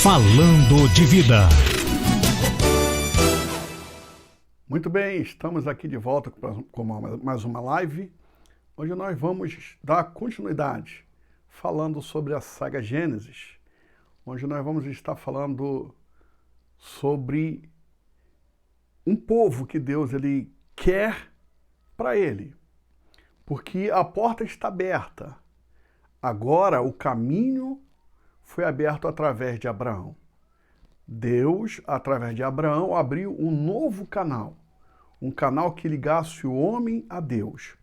Falando de Vida. Muito bem, estamos aqui de volta com mais uma live, onde nós vamos dar continuidade falando sobre a saga Gênesis, onde nós vamos estar falando sobre um povo que Deus ele quer para ele, porque a porta está aberta. Agora o caminho foi aberto através de Abraão. Deus, através de Abraão, abriu um novo canal, um canal que ligasse o homem a Deus.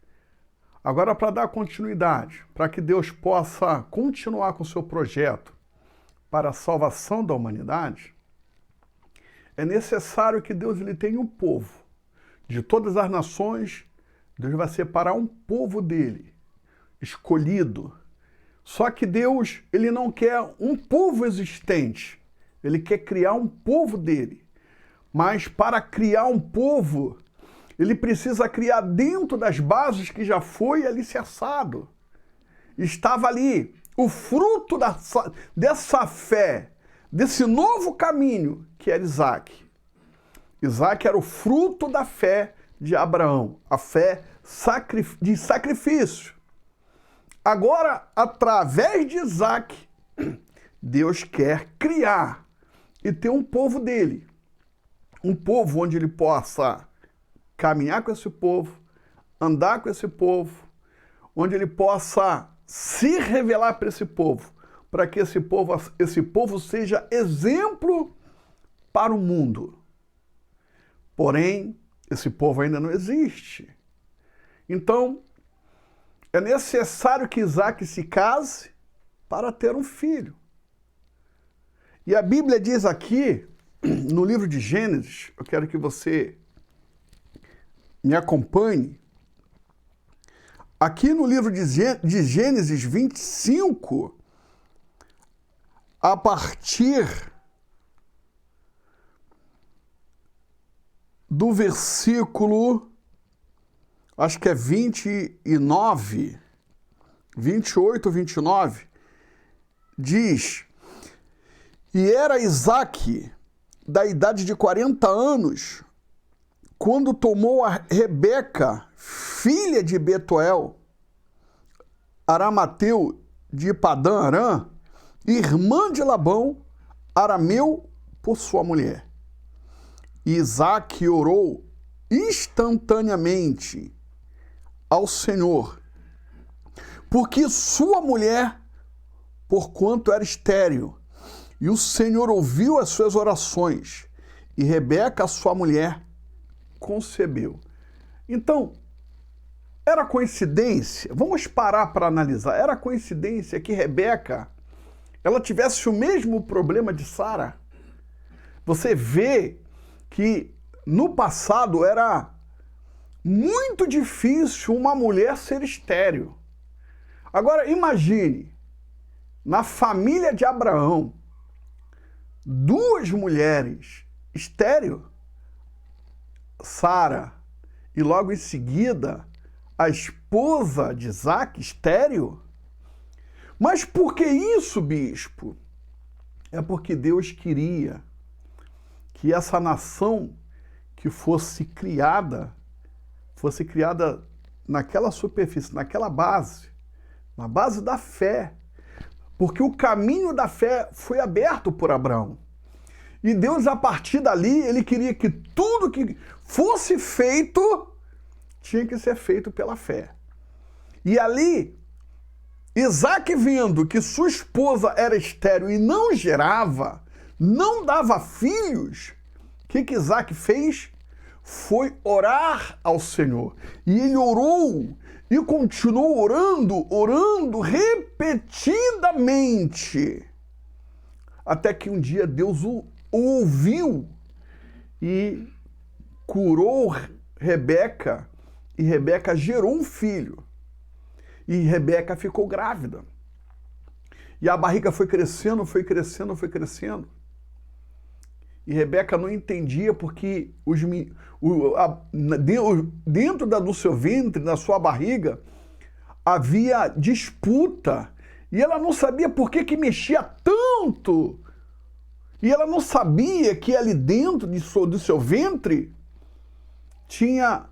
Agora, para dar continuidade, para que Deus possa continuar com o seu projeto para a salvação da humanidade, é necessário que Deus ele tenha um povo. De todas as nações, Deus vai separar um povo dele, escolhido. Só que Deus ele não quer um povo existente, ele quer criar um povo dele. Mas para criar um povo, ele precisa criar dentro das bases que já foi alicerçado. Estava ali o fruto dessa fé, desse novo caminho que era Isaac. Isaac era o fruto da fé de Abraão, a fé de sacrifício. Agora, através de Isaac, Deus quer criar e ter um povo dele. Um povo onde ele possa caminhar com esse povo, andar com esse povo, onde ele possa se revelar para esse povo, para que esse povo seja exemplo para o mundo. Porém, esse povo ainda não existe. Então, é necessário que Isaac se case para ter um filho. E a Bíblia diz aqui, no livro de Gênesis, eu quero que você me acompanhe. Aqui no livro de Gênesis 25, a partir do versículo, acho que é 29, 28, 29, diz: E era Isaque da idade de 40 anos, quando tomou a Rebeca, filha de Betuel, aramateu de Padã Arã, irmã de Labão, arameu, por sua mulher. E Isaque orou instantaneamente ao Senhor, porque sua mulher, porquanto era estéril, e o Senhor ouviu as suas orações, e Rebeca, sua mulher, concebeu. Então, era coincidência? Vamos parar para analisar. Era coincidência que Rebeca, ela tivesse o mesmo problema de Sara? Você vê que no passado era muito difícil uma mulher ser estéril. Agora imagine, na família de Abraão, duas mulheres estéril, Sara, e logo em seguida a esposa de Isaac estéril. Mas por que isso, bispo? É porque Deus queria que essa nação que fosse criada naquela superfície, naquela base, na base da fé. Porque o caminho da fé foi aberto por Abraão. E Deus, a partir dali, ele queria que tudo que fosse feito tinha que ser feito pela fé. E ali, Isaac, vendo que sua esposa era estéril e não gerava, não dava filhos, o que Isaac fez? Foi orar ao Senhor. E ele orou e continuou orando repetidamente. Até que um dia Deus o ouviu e curou Rebeca, e Rebeca gerou um filho. E Rebeca ficou grávida. E a barriga foi crescendo, foi crescendo, foi crescendo. E Rebeca não entendia porque dentro do seu ventre, da sua barriga, havia disputa. E ela não sabia por que mexia tanto E ela não sabia que ali dentro do seu ventre tinha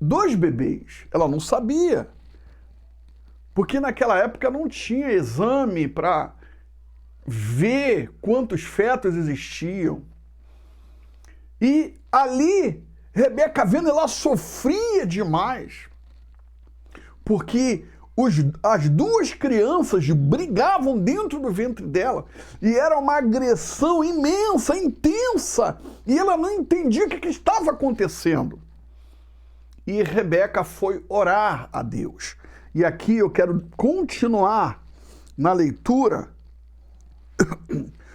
2 bebês. Ela não sabia. Porque naquela época não tinha exame para ver quantos fetos existiam. E ali, Rebeca vendo, ela sofria demais. Porque as 2 crianças brigavam dentro do ventre dela. E era uma agressão imensa, intensa. E ela não entendia o que estava acontecendo. E Rebeca foi orar a Deus. E aqui eu quero continuar na leitura,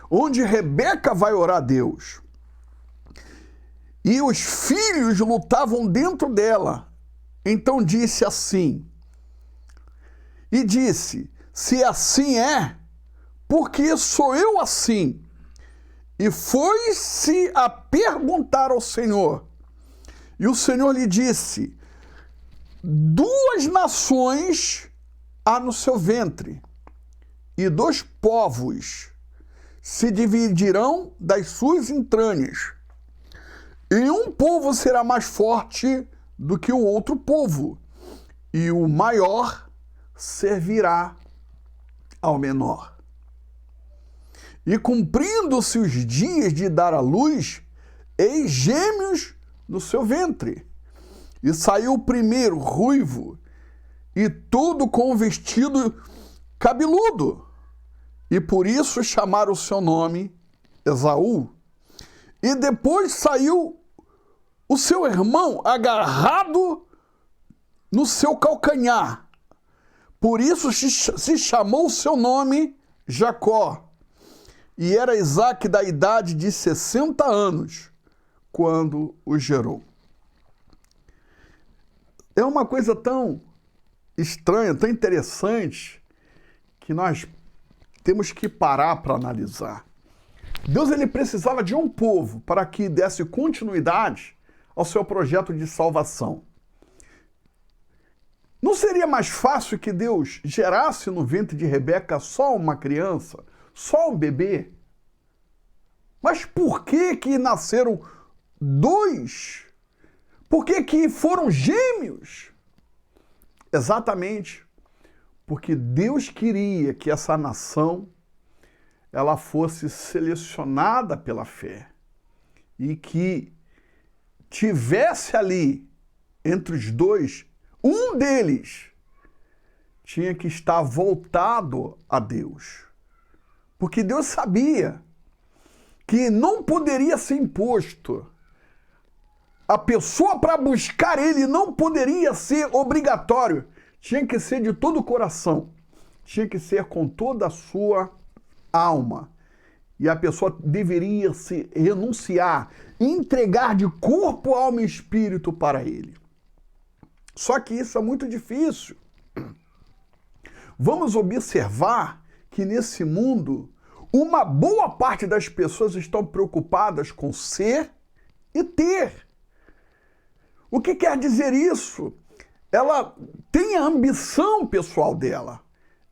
onde Rebeca vai orar a Deus. E os filhos lutavam dentro dela. Então disse assim, e disse, se assim é, porque sou eu assim? E foi-se a perguntar ao Senhor. E o Senhor lhe disse, 2 nações há no seu ventre, e 2 povos se dividirão das suas entranhas. E um povo será mais forte do que o outro povo, e o maior servirá ao menor. E cumprindo-se os dias de dar à luz, eis gêmeos no seu ventre. E saiu o primeiro ruivo, e todo com vestido cabeludo. E por isso chamaram o seu nome Esaú. E depois saiu o seu irmão agarrado no seu calcanhar. Por isso se chamou o seu nome Jacó. E era Isaque da idade de 60 anos, quando o gerou. É uma coisa tão estranha, tão interessante, que nós temos que parar para analisar. Deus ele precisava de um povo para que desse continuidade ao seu projeto de salvação. Não seria mais fácil que Deus gerasse no ventre de Rebeca só uma criança, só um bebê? Mas por que nasceram 2? Por que foram gêmeos? Exatamente porque Deus queria que essa nação ela fosse selecionada pela fé e que tivesse ali entre os 2, um deles tinha que estar voltado a Deus. Porque Deus sabia que não poderia ser imposto. A pessoa para buscar ele não poderia ser obrigatório. Tinha que ser de todo o coração. Tinha que ser com toda a sua alma. E a pessoa deveria se renunciar, entregar de corpo, alma e espírito para ele. Só que isso é muito difícil. Vamos observar que nesse mundo, uma boa parte das pessoas estão preocupadas com ser e ter. O que quer dizer isso? Ela tem a ambição pessoal dela.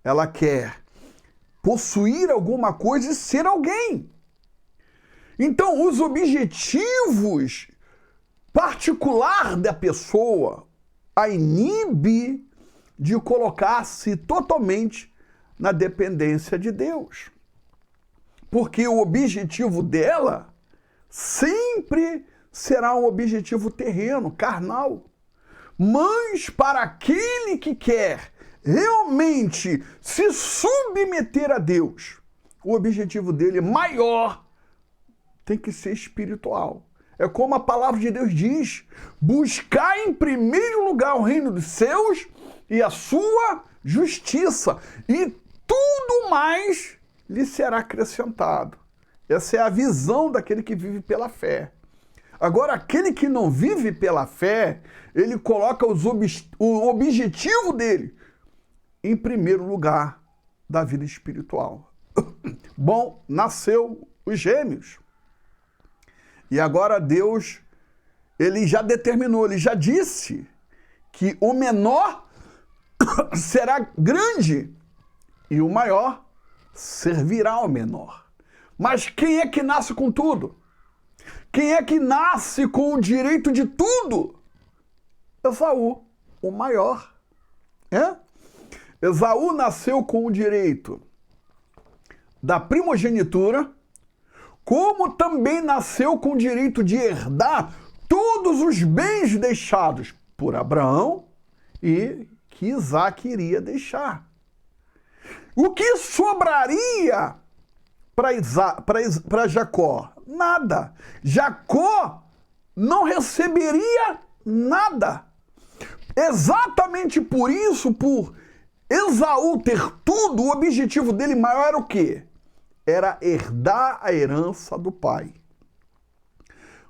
Ela quer possuir alguma coisa e ser alguém. Então, os objetivos particular da pessoa a inibe de colocar-se totalmente na dependência de Deus. Porque o objetivo dela sempre será um objetivo terreno, carnal. Mas para aquele que quer realmente se submeter a Deus, o objetivo dele maior tem que ser espiritual. É como a palavra de Deus diz: buscar em primeiro lugar o reino dos céus e a sua justiça, e tudo mais lhe será acrescentado. Essa é a visão daquele que vive pela fé. Agora, aquele que não vive pela fé, ele coloca o objetivo dele em primeiro lugar da vida espiritual. Bom, nasceu os gêmeos. E agora Deus, ele já determinou, ele já disse que o menor será grande e o maior servirá ao menor. Mas quem é que nasce com tudo? Quem é que nasce com o direito de tudo? Esaú, o maior. Esaú nasceu com o direito da primogenitura, como também nasceu com o direito de herdar todos os bens deixados por Abraão e que Isaac iria deixar. O que sobraria para Jacó? Nada. Jacó não receberia nada. Exatamente por isso, por Esaú ter tudo, o objetivo dele maior era o quê? Era herdar a herança do pai.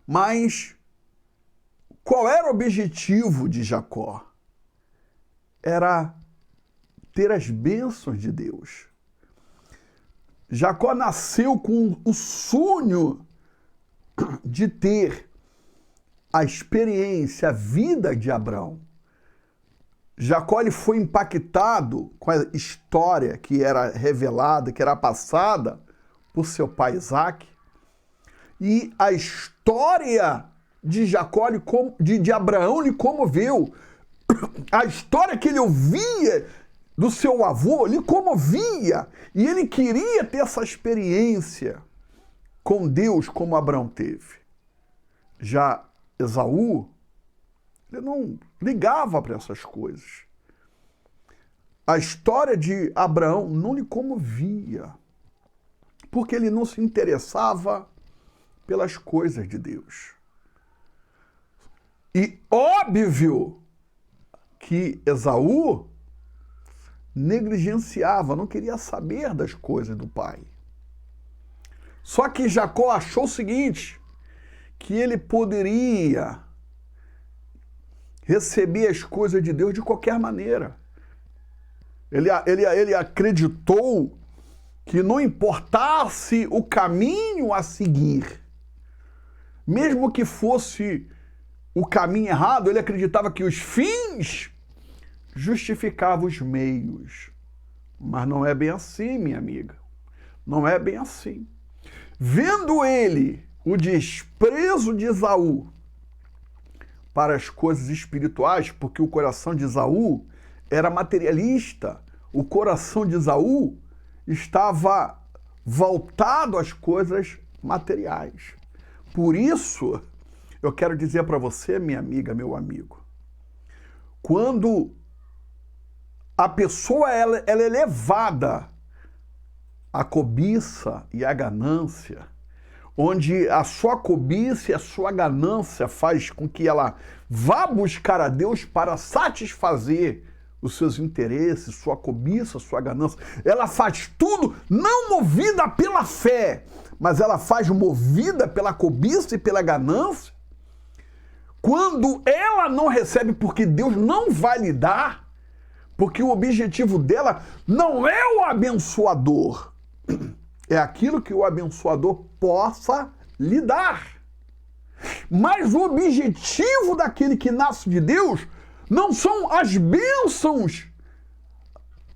Mas qual era o objetivo de Jacó? Era ter as bênçãos de Deus. Jacó nasceu com o sonho de ter a experiência, a vida de Abraão. Jacó ele foi impactado com a história que era revelada, que era passada por seu pai Isaac. E a história de Jacó, de Abraão, lhe comoveu. A história que ele ouvia do seu avô lhe comovia. E ele queria ter essa experiência com Deus como Abraão teve. Já Esaú, ele não ligava para essas coisas. A história de Abraão não lhe comovia, porque ele não se interessava pelas coisas de Deus. E óbvio que Esaú negligenciava, não queria saber das coisas do pai. Só que Jacó achou o seguinte, que ele poderia receber as coisas de Deus de qualquer maneira. Ele acreditou que não importasse o caminho a seguir, mesmo que fosse o caminho errado, ele acreditava que os fins justificavam os meios. Mas não é bem assim, minha amiga. Não é bem assim. Vendo ele o desprezo de Esaú para as coisas espirituais, porque o coração de Esaú era materialista, o coração de Esaú estava voltado às coisas materiais. Por isso, eu quero dizer para você, minha amiga, meu amigo, quando a pessoa ela é levada à cobiça e à ganância, onde a sua cobiça e a sua ganância faz com que ela vá buscar a Deus para satisfazer os seus interesses, sua cobiça, sua ganância. Ela faz tudo não movida pela fé, mas ela faz movida pela cobiça e pela ganância. Quando ela não recebe porque Deus não vai lhe dar, porque o objetivo dela não é o abençoador, é aquilo que o abençoador possa lhe dar. Mas o objetivo daquele que nasce de Deus não são as bênçãos,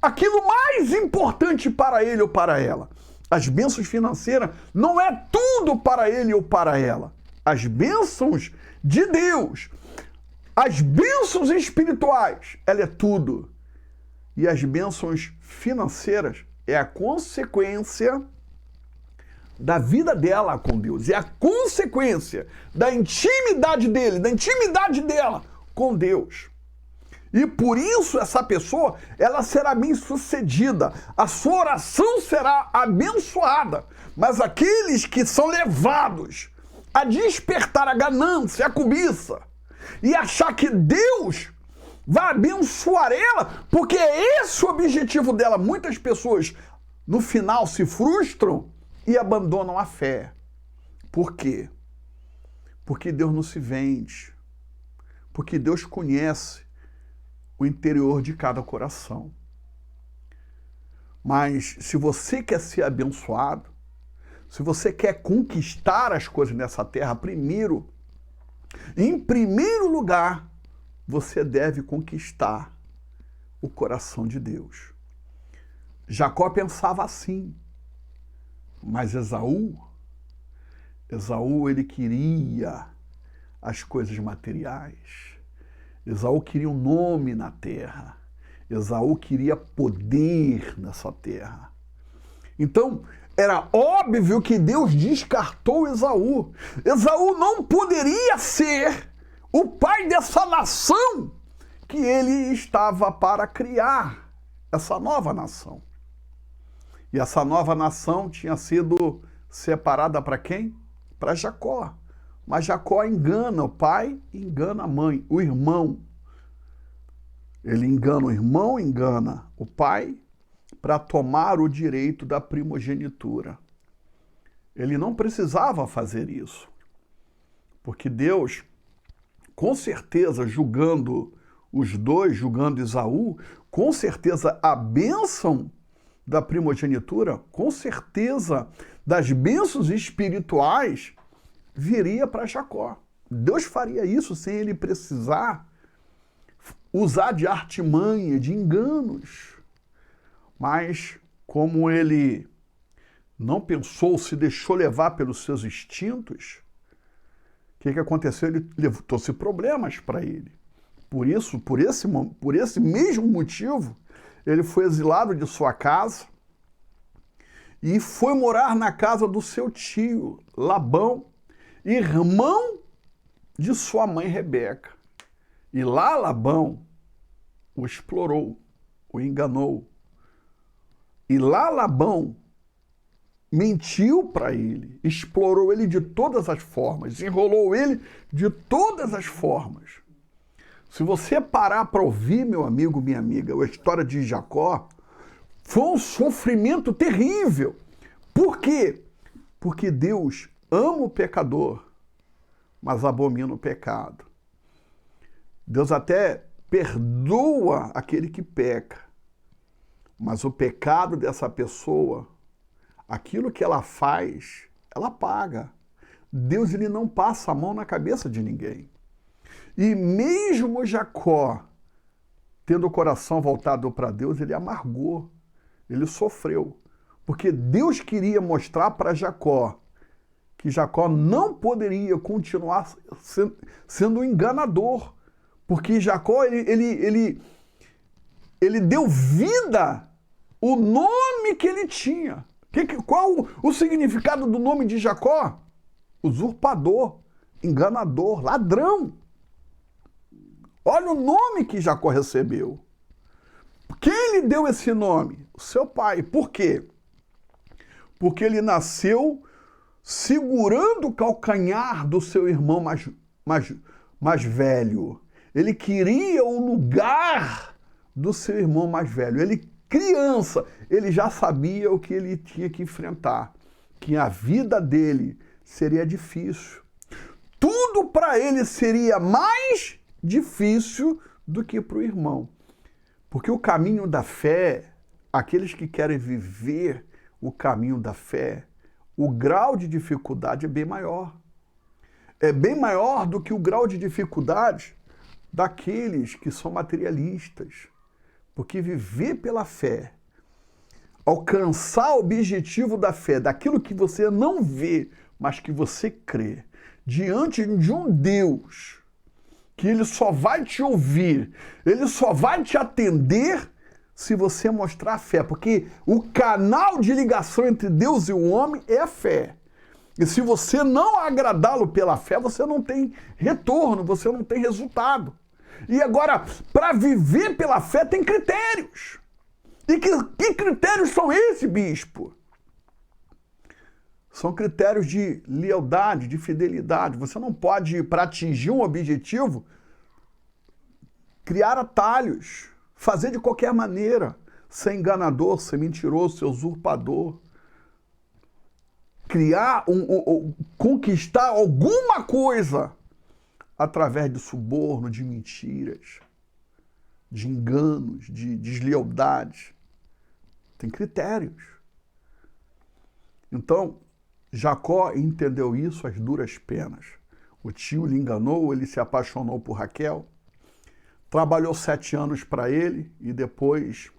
aquilo mais importante para ele ou para ela. As bênçãos financeiras não é tudo para ele ou para ela. As bênçãos de Deus, as bênçãos espirituais, ela é tudo. E as bênçãos financeiras é a consequência da vida dela com Deus. É a consequência da intimidade dele, da intimidade dela com Deus. E por isso essa pessoa, ela será bem-sucedida. A sua oração será abençoada. Mas aqueles que são levados a despertar a ganância, a cobiça, e achar que Deus vai abençoar ela, porque é esse o objetivo dela. Muitas pessoas, no final, se frustram e abandonam a fé. Por quê? Porque Deus não se vende. Porque Deus conhece o interior de cada coração. Mas se você quer ser abençoado, se você quer conquistar as coisas nessa terra, em primeiro lugar, você deve conquistar o coração de Deus. Jacó pensava assim. Mas Esaú, ele queria as coisas materiais. Esaú queria um nome na terra. Esaú queria poder nessa terra. Então, era óbvio que Deus descartou Esaú. Esaú não poderia ser o pai dessa nação que ele estava para criar, essa nova nação. E essa nova nação tinha sido separada para quem? Para Jacó. Mas Jacó engana o pai, engana a mãe, o irmão. Ele engana o irmão, engana o pai para tomar o direito da primogenitura. Ele não precisava fazer isso, porque Deus, com certeza, julgando os dois, julgando Esaú, com certeza a bênção da primogenitura, com certeza das bênçãos espirituais, viria para Jacó. Deus faria isso sem ele precisar usar de artimanha, de enganos. Mas, como ele não pensou, se deixou levar pelos seus instintos, o que aconteceu? Ele trouxe problemas para ele. Por isso, por esse mesmo motivo, ele foi exilado de sua casa e foi morar na casa do seu tio, Labão, irmão de sua mãe Rebeca. E lá Labão o explorou, o enganou. E lá Labão mentiu para ele, explorou ele de todas as formas, enrolou ele de todas as formas. Se você parar para ouvir, meu amigo, minha amiga, a história de Jacó, foi um sofrimento terrível. Por quê? Porque Deus ama o pecador, mas abomina o pecado. Deus até perdoa aquele que peca, mas o pecado dessa pessoa, aquilo que ela faz, ela paga. Deus, ele não passa a mão na cabeça de ninguém. E mesmo Jacó, tendo o coração voltado para Deus, ele amargou, ele sofreu. Porque Deus queria mostrar para Jacó que Jacó não poderia continuar sendo um enganador. Porque Jacó, ele deu vida ao nome que ele tinha. Qual o significado do nome de Jacó? Usurpador, enganador, ladrão. Olha o nome que Jacó recebeu. Quem lhe deu esse nome? O seu pai. Por quê? Porque ele nasceu segurando o calcanhar do seu irmão mais velho. Ele queria o lugar do seu irmão mais velho. Ele, criança, ele já sabia o que ele tinha que enfrentar, que a vida dele seria difícil. Tudo para ele seria mais difícil do que para o irmão. Porque o caminho da fé, aqueles que querem viver o caminho da fé, o grau de dificuldade é bem maior. É bem maior do que o grau de dificuldade daqueles que são materialistas. Porque viver pela fé, alcançar o objetivo da fé, daquilo que você não vê, mas que você crê, diante de um Deus que ele só vai te ouvir, ele só vai te atender se você mostrar a fé. Porque o canal de ligação entre Deus e o homem é a fé. E se você não agradá-lo pela fé, você não tem retorno, você não tem resultado. E agora, para viver pela fé, tem critérios. E que critérios são esses, bispo? São critérios de lealdade, de fidelidade. Você não pode, para atingir um objetivo, criar atalhos, fazer de qualquer maneira, ser enganador, ser mentiroso, ser usurpador. Criar, conquistar alguma coisa através de suborno, de mentiras, de enganos, de deslealdades. Tem critérios. Então, Jacó entendeu isso às duras penas. O tio lhe enganou, ele se apaixonou por Raquel, trabalhou 7 anos para ele e depois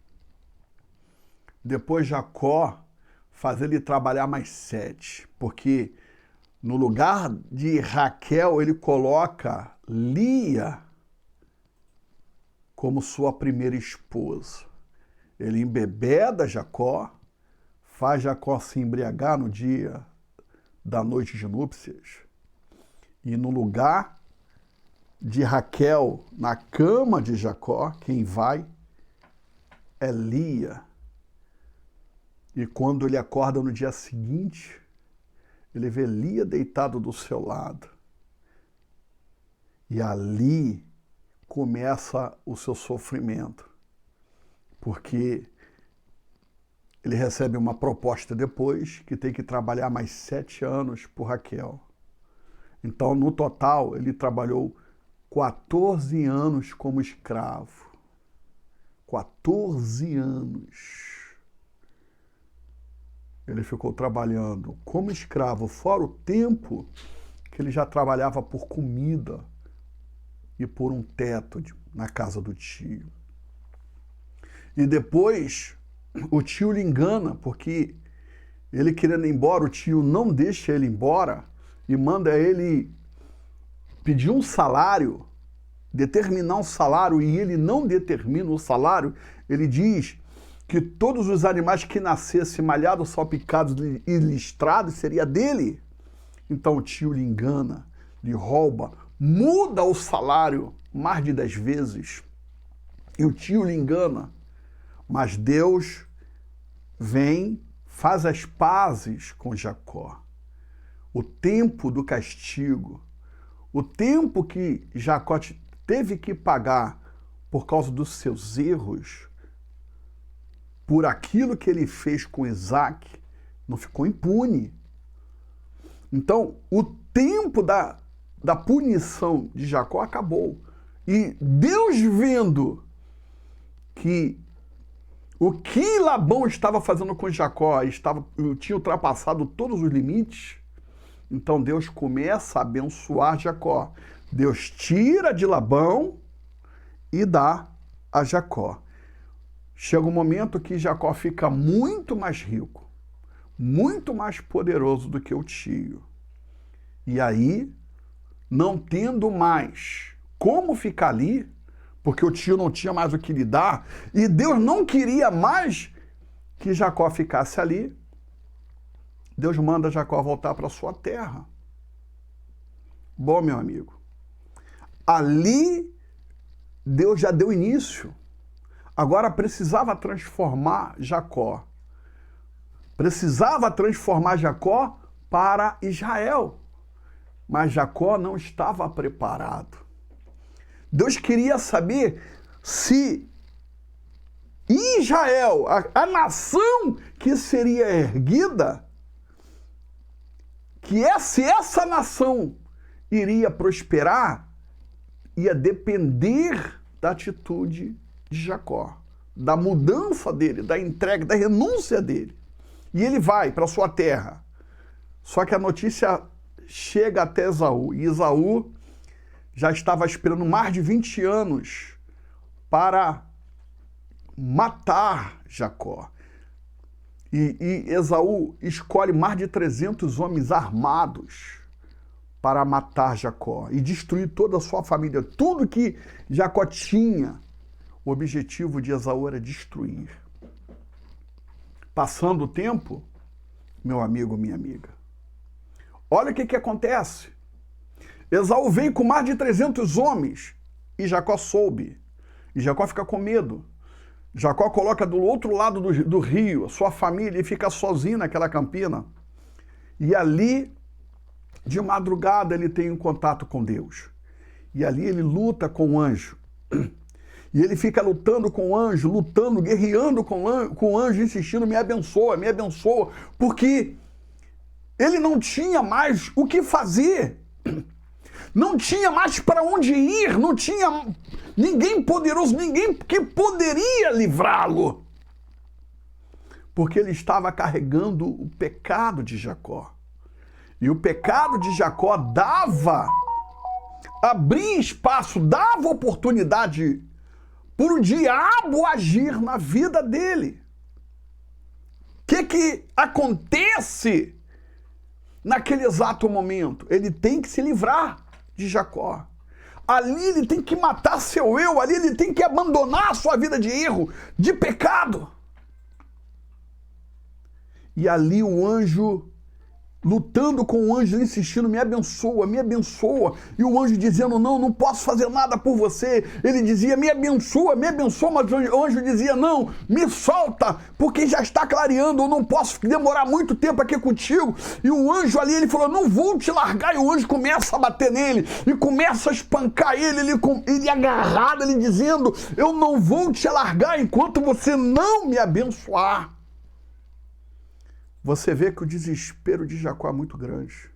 Jacó fazer ele trabalhar mais 7, porque no lugar de Raquel ele coloca Lia como sua primeira esposa. Ele embebeda Jacó, faz Jacó se embriagar no dia da noite de núpcias, e no lugar de Raquel, na cama de Jacó, quem vai é Lia. E quando ele acorda no dia seguinte, ele vê Lia deitado do seu lado. E ali começa o seu sofrimento, porque ele recebe uma proposta depois que tem que trabalhar mais 7 anos por Raquel. Então, no total, ele trabalhou 14 anos como escravo. 14 anos. Ele ficou trabalhando como escravo, fora o tempo que ele já trabalhava por comida e por um teto na casa do tio. E depois, o tio lhe engana, porque ele querendo ir embora, o tio não deixa ele embora e manda ele pedir um salário, determinar um salário, e ele não determina o salário. Ele diz que todos os animais que nascessem malhados, salpicados e listrados seria dele. Então o tio lhe engana, lhe rouba, muda o salário mais de 10 vezes. E o tio lhe engana. Mas Deus vem, faz as pazes com Jacó. O tempo do castigo, o tempo que Jacó teve que pagar por causa dos seus erros, por aquilo que ele fez com Isaac, não ficou impune. Então, o tempo da punição de Jacó acabou. E Deus, vendo que o que Labão estava fazendo com Jacó tinha ultrapassado todos os limites, então Deus começa a abençoar Jacó. Deus tira de Labão e dá a Jacó. Chega um momento que Jacó fica muito mais rico, muito mais poderoso do que o tio. E aí, não tendo mais como ficar ali, porque o tio não tinha mais o que lhe dar, e Deus não queria mais que Jacó ficasse ali, Deus manda Jacó voltar para sua terra. Bom, meu amigo, ali Deus já deu início. Agora precisava transformar Jacó. Precisava transformar Jacó para Israel. Mas Jacó não estava preparado. Deus queria saber se Israel, a nação que seria erguida, se essa nação iria prosperar, ia depender da atitude de Jacó, da mudança dele, da entrega, da renúncia dele. E ele vai para sua terra. Só que a notícia chega até Esaú, e Esaú já estava esperando mais de 20 anos para matar Jacó. E Esaú escolhe mais de 300 homens armados para matar Jacó e destruir toda a sua família. Tudo que Jacó tinha, o objetivo de Esaú era destruir. Passando o tempo, meu amigo, minha amiga, olha o que acontece. Esaú vem com mais de 300 homens e Jacó soube. E Jacó fica com medo. Jacó coloca do outro lado do rio a sua família e fica sozinho naquela campina. E ali, de madrugada, ele tem um contato com Deus. E ali ele luta com o anjo. E ele fica lutando com o anjo, lutando, guerreando com o anjo, insistindo, me abençoa, porque ele não tinha mais o que fazer. Não tinha mais para onde ir, não tinha ninguém poderoso, ninguém que poderia livrá-lo. Porque ele estava carregando o pecado de Jacó. E o pecado de Jacó abria espaço, dava oportunidade para o diabo agir na vida dele. que acontece naquele exato momento? Ele tem que se livrar de Jacó. Ali ele tem que matar seu eu, ali ele tem que abandonar a sua vida de erro, de pecado. E ali o anjo, lutando com o anjo, insistindo, me abençoa, me abençoa. E o anjo dizendo, não posso fazer nada por você. Ele dizia, me abençoa, mas o anjo dizia, não, me solta, porque já está clareando, eu não posso demorar muito tempo aqui contigo. E o anjo ali, ele falou, não vou te largar. E o anjo começa a bater nele, e começa a espancar ele agarrado, ele dizendo, eu não vou te largar enquanto você não me abençoar. Você vê que o desespero de Jacó é muito grande.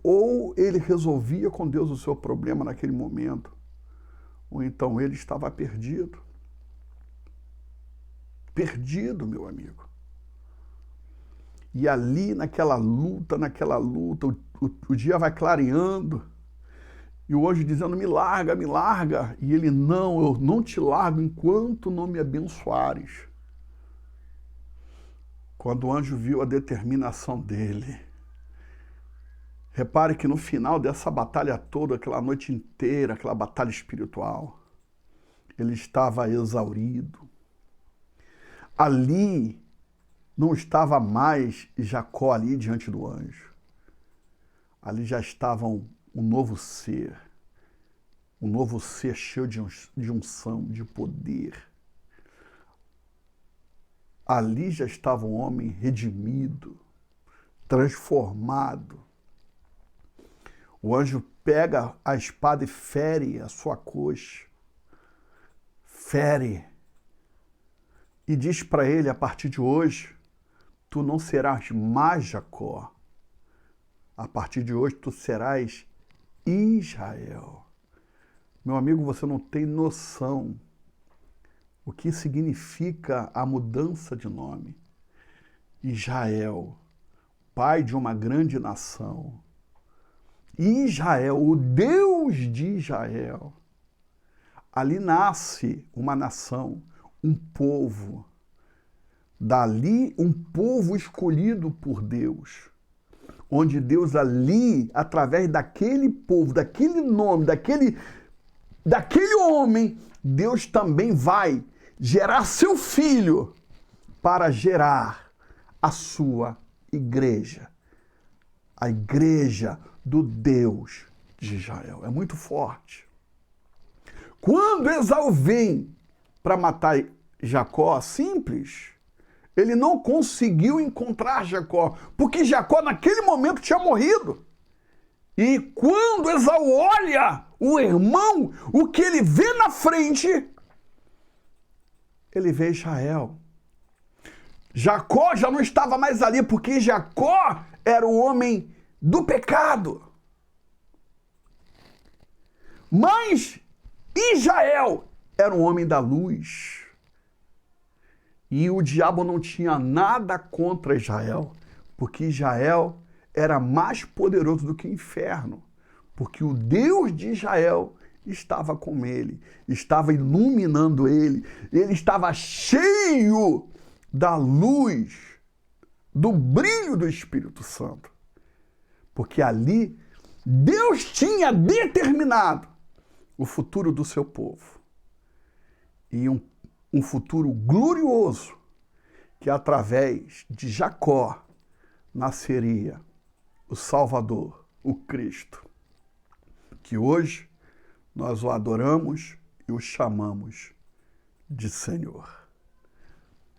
Ou ele resolvia com Deus o seu problema naquele momento, ou então ele estava perdido. Perdido, meu amigo. E ali, naquela luta, o dia vai clareando, e o anjo dizendo, me larga, me larga. E ele, não, eu não te largo enquanto não me abençoares. Quando o anjo viu a determinação dele, repare que no final dessa batalha toda, aquela noite inteira, aquela batalha espiritual, ele estava exaurido. Ali não estava mais Jacó ali diante do anjo. Ali já estava um novo ser cheio de unção, de poder. Ali já estava um homem redimido, transformado. O anjo pega a espada e fere a sua coxa. Fere. E diz para ele, a partir de hoje, tu não serás mais Jacó. A partir de hoje, tu serás Israel. Meu amigo, você não tem noção o que significa a mudança de nome. Israel, pai de uma grande nação. Israel, o Deus de Israel. Ali nasce uma nação, um povo. Dali, um povo escolhido por Deus. Onde Deus ali, através daquele povo, daquele nome, daquele homem, Deus também vai gerar seu filho para gerar a sua igreja. A igreja do Deus de Israel. É muito forte. Quando Esaú vem para matar Jacó, simples, ele não conseguiu encontrar Jacó, porque Jacó naquele momento tinha morrido. E quando Esaú olha o irmão, o que ele vê na frente, ele vê Israel. Jacó já não estava mais ali, porque Jacó era o homem do pecado. Mas Israel era um homem da luz. E o diabo não tinha nada contra Israel, porque Israel era mais poderoso do que o inferno, porque o Deus de Israel estava com ele, estava iluminando ele estava cheio da luz, do brilho do Espírito Santo. Porque ali Deus tinha determinado o futuro do seu povo. E um futuro glorioso, que através de Jacó nasceria o Salvador, o Cristo, que hoje nós o adoramos e o chamamos de Senhor.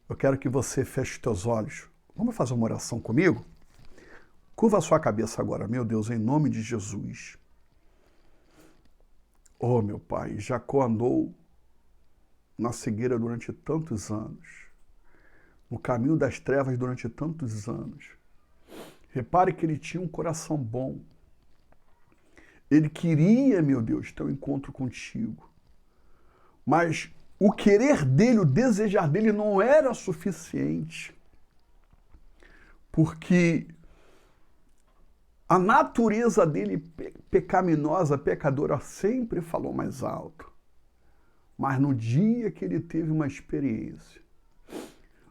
Eu quero que você feche os teus olhos. Vamos fazer uma oração comigo? Curva a sua cabeça agora, meu Deus, em nome de Jesus. Oh, meu Pai, Jacó andou na cegueira durante tantos anos, no caminho das trevas durante tantos anos. Repare que ele tinha um coração bom. Ele queria, meu Deus, ter um encontro contigo. Mas o querer dele, o desejar dele não era suficiente. Porque a natureza dele pecaminosa, pecadora, sempre falou mais alto. Mas no dia que ele teve uma experiência,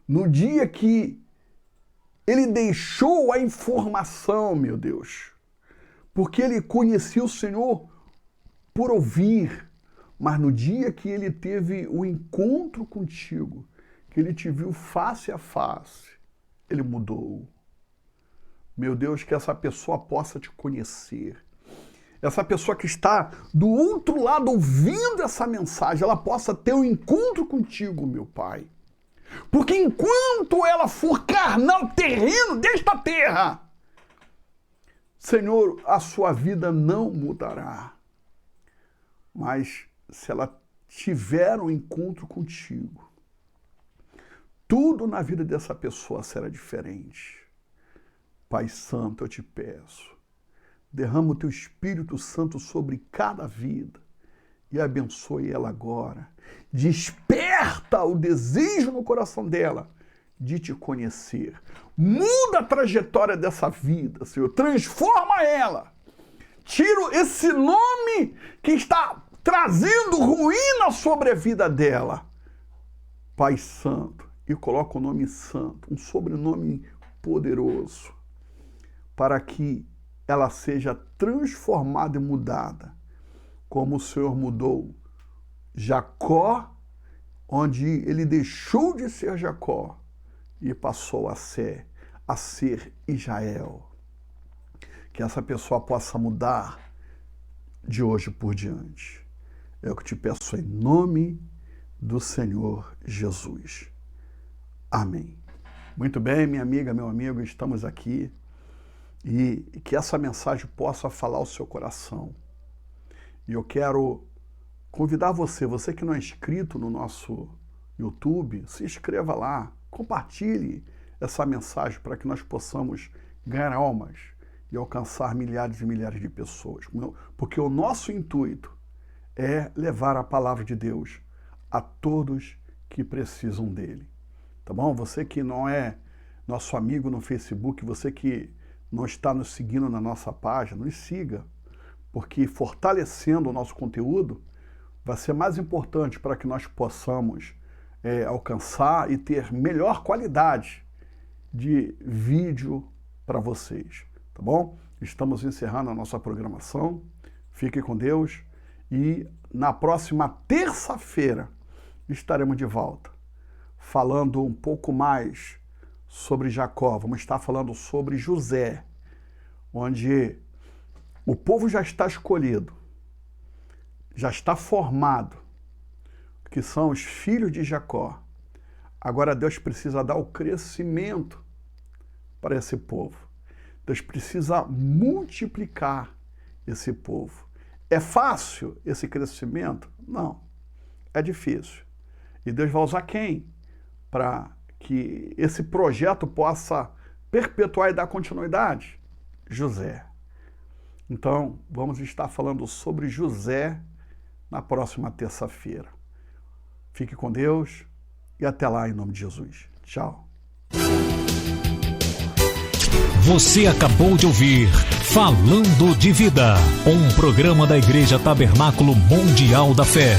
no dia que ele deixou a informação, meu Deus, porque ele conhecia o Senhor por ouvir, mas no dia que ele teve o encontro contigo, que ele te viu face a face, ele mudou. Meu Deus, que essa pessoa possa te conhecer. Essa pessoa que está do outro lado ouvindo essa mensagem, ela possa ter um encontro contigo, meu Pai. Porque enquanto ela for carnal, terreno desta terra, Senhor, a sua vida não mudará. Mas se ela tiver um encontro contigo, tudo na vida dessa pessoa será diferente. Pai Santo, eu te peço, derrama o teu Espírito Santo sobre cada vida e abençoe ela agora. Desperta o desejo no coração dela de te conhecer. Muda a trajetória dessa vida, Senhor. Transforma ela. Tira esse nome que está trazendo ruína sobre a vida dela. Pai Santo, e coloca o nome santo, um sobrenome poderoso, para que ela seja transformada e mudada, como o Senhor mudou Jacó, onde ele deixou de ser Jacó e passou a ser Israel. Que essa pessoa possa mudar de hoje por diante. É o que te peço em nome do Senhor Jesus. Amém. Muito bem, minha amiga, meu amigo, estamos aqui e que essa mensagem possa falar ao seu coração. E eu quero convidar você que não é inscrito no nosso YouTube, se inscreva lá, compartilhe essa mensagem para que nós possamos ganhar almas e alcançar milhares e milhares de pessoas. Porque o nosso intuito é levar a palavra de Deus a todos que precisam dele. Tá bom? Você que não é nosso amigo no Facebook, você que não está nos seguindo na nossa página, nos siga, porque fortalecendo o nosso conteúdo vai ser mais importante para que nós possamos alcançar e ter melhor qualidade de vídeo para vocês, tá bom? Estamos encerrando a nossa programação, fique com Deus e na próxima terça-feira estaremos de volta, falando um pouco mais sobre Jacó. Vamos estar falando sobre José, onde o povo já está escolhido, já está formado, que são os filhos de Jacó. Agora Deus precisa dar o crescimento para esse povo. Deus precisa multiplicar esse povo. É fácil esse crescimento? Não, é difícil. E Deus vai usar quem? Para que esse projeto possa perpetuar e dar continuidade? José. Então, vamos estar falando sobre José na próxima terça-feira. Fique com Deus e até lá em nome de Jesus. Tchau. Você acabou de ouvir Falando de Vida, um programa da Igreja Tabernáculo Mundial da Fé.